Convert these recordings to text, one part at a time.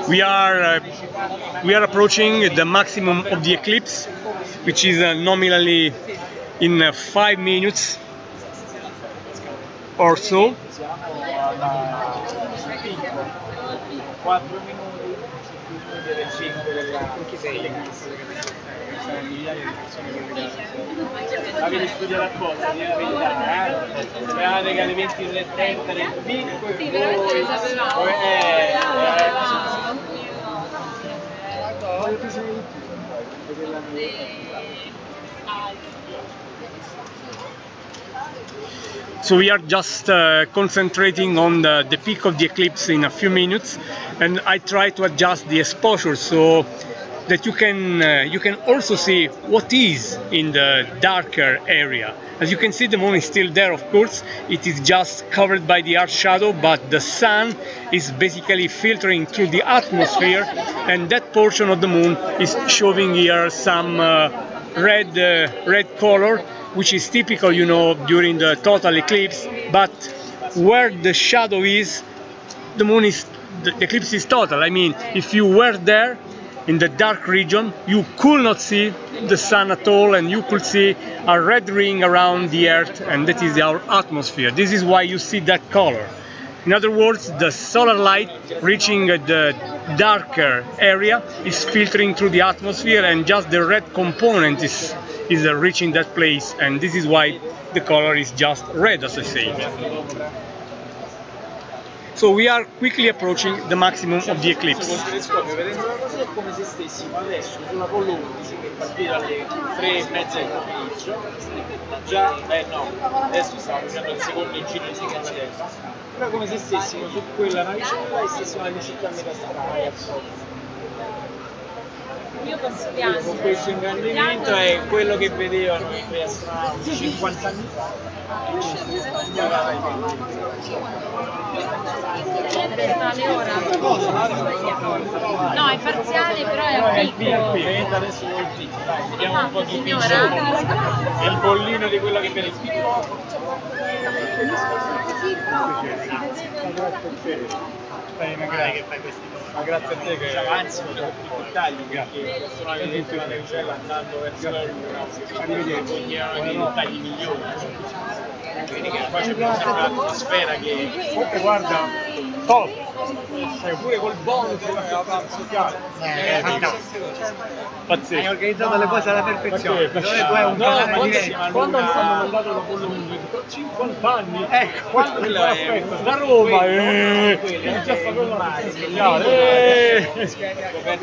we are approaching the maximum of the eclipse, which is nominally in 5 minutes or so. Avete studiato apposta, di verità, sperate che alle 23:30 nel picco e poi So we are just concentrating on the peak of the eclipse in a few minutes, and I try to adjust the exposure so that you can also see what is in the darker area. As you can see, the moon is still there, of course. It is just covered by the earth shadow, but the sun is basically filtering through the atmosphere, and that portion of the moon is showing here some red color, which is typical, you know, during the total eclipse. But where the shadow is, the eclipse is total. I mean, if you were there in the dark region, you could not see the sun at all, and you could see a red ring around the earth, and that is our atmosphere. This is why you see that color. In other words, the solar light reaching the darker area is filtering through the atmosphere, and just the red component is reaching that place, and this is why the color is just red, as I say. So we are quickly approaching the maximum of the eclipse. vedendo la cosa è come se stessimo adesso sulla colonna che partire alle 3:30 del pomeriggio, già, no, adesso stiamo facendo il secondo giro di seconda destra, però come se stessimo su quella navicella e stessimo all'incirca a metà strada. Io posso piangere. Con questo ingrandimento è quello che vedevano gli astronauti 50 anni fa. Ora? No, è parziale, però è a picco. Adesso vuol dire, dai, vediamo un po' di piccolo. È il bollino di quello che viene scritto. Ma grazie a te che avanzi con i dettagli, perché sono alle 20 di navicella andando verso la Luna, arrivederci, dei dettagli migliori. Quindi che qua c'è un'atmosfera che... Comunque guarda, top! Sai, pure col bonus della sociale. Pazzesco. Hai organizzato le cose alla perfezione. Tu hai un canale diverso. Quando hanno mandato la pollo 50 anni, Ecco, quando da Roma, già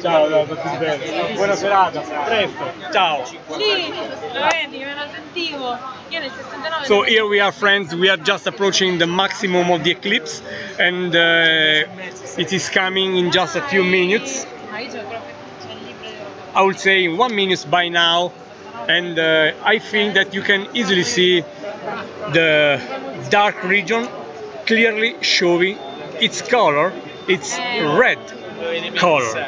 ciao, tutti bene. Buona serata, presto. Ciao. Sì, lo vedi, me lo sentivo. Io nel 69... So here we are, friends. We are just approaching the maximum of the eclipse, and it is coming in just a few minutes. Ma io c'ho proprio il libro di I would say in 1 minute by now, and I think that you can easily see the dark region clearly showing its color, its red color,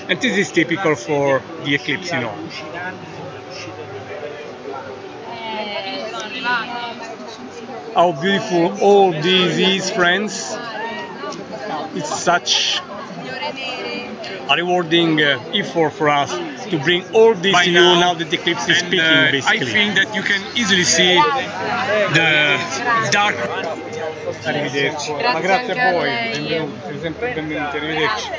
and this is typical for the eclipse, you know. How beautiful all this is, friends. It's such a rewarding effort for us to bring all this to you now that the eclipse is peaking, basically. I think that you can easily see the dark... Arrivederci. Ma grazie a voi, benvenuti, siete sempre benvenuti, arrivederci.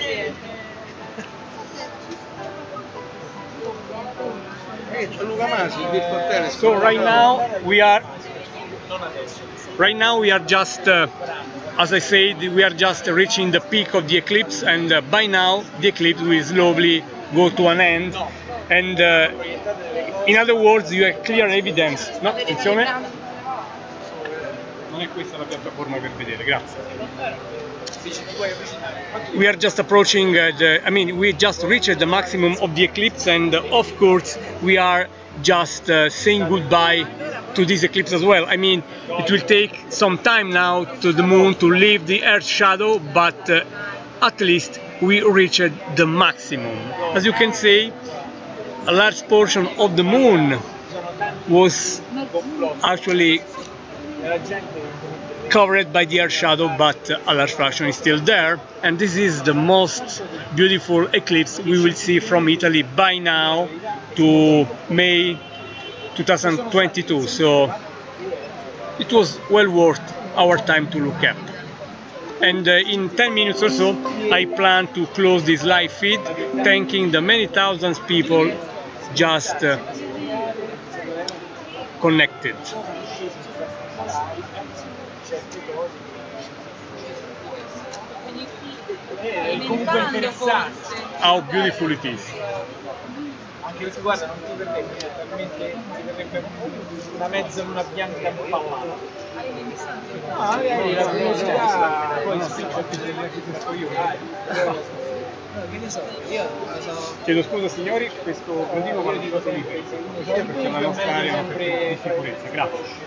So right now we are just, as I said, we are just reaching the peak of the eclipse, and by now the eclipse will slowly go to an end, and in other words you have clear evidence. No, attenzione. Non è questa la piattaforma per vedere, grazie. We are just approaching we just reached the maximum of the eclipse, and of course we are just saying goodbye to this eclipse as well. I mean, it will take some time now to the moon to leave the earth shadow, but at least we reached the maximum. As you can see, a large portion of the moon was actually covered by the air shadow, but a large fraction is still there. And this is the most beautiful eclipse we will see from Italy by now to May 2022. So it was well worth our time to look up. And in 10 minutes or so, I plan to close this live feed, thanking the many thousands people just connected. Comunque interessante. How beautiful it is. Anche se guarda, non ti verrebbe talmente, ti verrebbe una mezza luna bianca impallata. No, magari la velocità poi spicca io. Che ne so, io so. Chiedo scusa signori, questo brodino me lo dico se li perché è la nostra area di sicurezza. Grazie.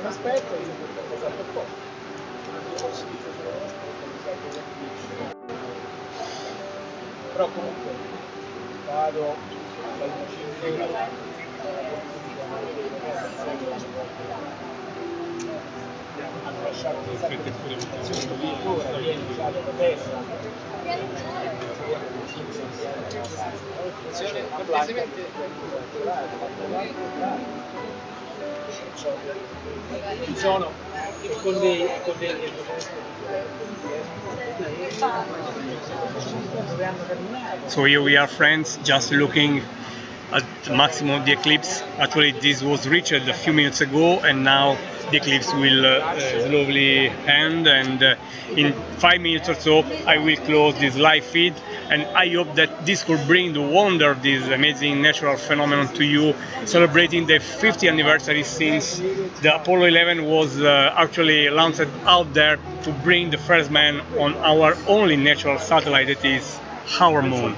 Un aspetto è esatto un po'. Però comunque vado dal vicino hanno lasciato queste posizioni lì, ora viene lasciato da destra. Ci sono con dei So here we are, friends, just looking at the maximum of the eclipse. Actually this was reached a few minutes ago, and now the eclipse will slowly end, and in 5 minutes or so I will close this live feed, and I hope that this could bring the wonder of this amazing natural phenomenon to you, celebrating the 50th anniversary since the Apollo 11 was actually launched out there to bring the first man on our only natural satellite, that is our moon.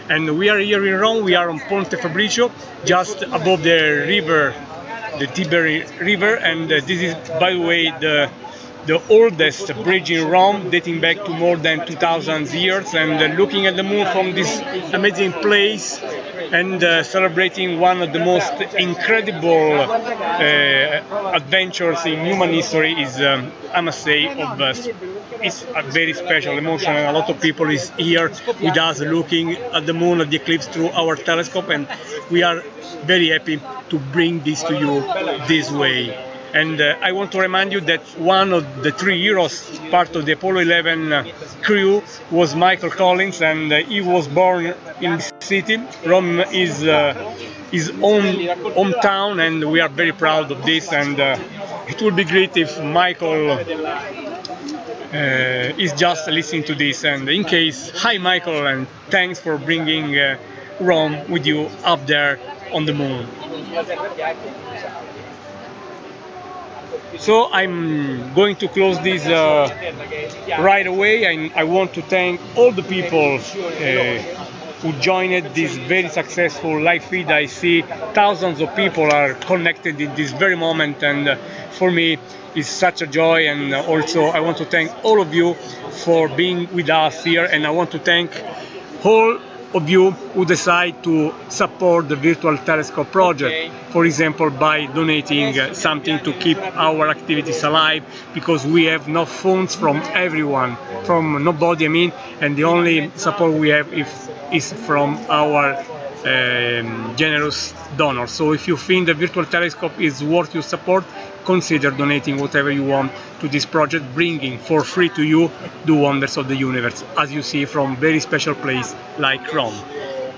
And we are here in Rome, we are on Ponte Fabricio, just above the river, the Tiber River, and this is, by the way, the oldest bridge in Rome, dating back to more than 2,000 years, and looking at the moon from this amazing place and celebrating one of the most incredible adventures in human history is, I must say, it's a very special emotion, and a lot of people is here with us looking at the moon, at the eclipse through our telescope, and we are very happy to bring this to you this way. And I want to remind you that one of the 3 heroes, part of the Apollo 11 crew, was Michael Collins, and he was born in this city. Rome is his own hometown, and we are very proud of this, and it would be great if Michael is just listening to this. And in case, hi Michael, and thanks for bringing Rome with you up there on the moon. So I'm going to close this right away, and I want to thank all the people who joined this very successful live feed. I see thousands of people are connected in this very moment, and for me it's such a joy. And also I want to thank all of you for being with us here, and I want to thank all of you who decide to support the virtual telescope project, for example by donating something to keep our activities alive, because we have no funds from everyone, from nobody, I mean, and the only support we have is from our generous donors. So if you think the virtual telescope is worth your support, consider donating whatever you want to this project, bringing for free to you the wonders of the universe, as you see from very special place like Rome.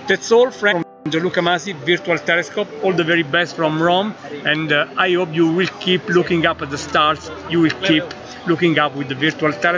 That's all from Gianluca Masi, Virtual Telescope. All the very best from Rome, and I hope you will keep looking up at the stars, you will keep looking up with the virtual telescope.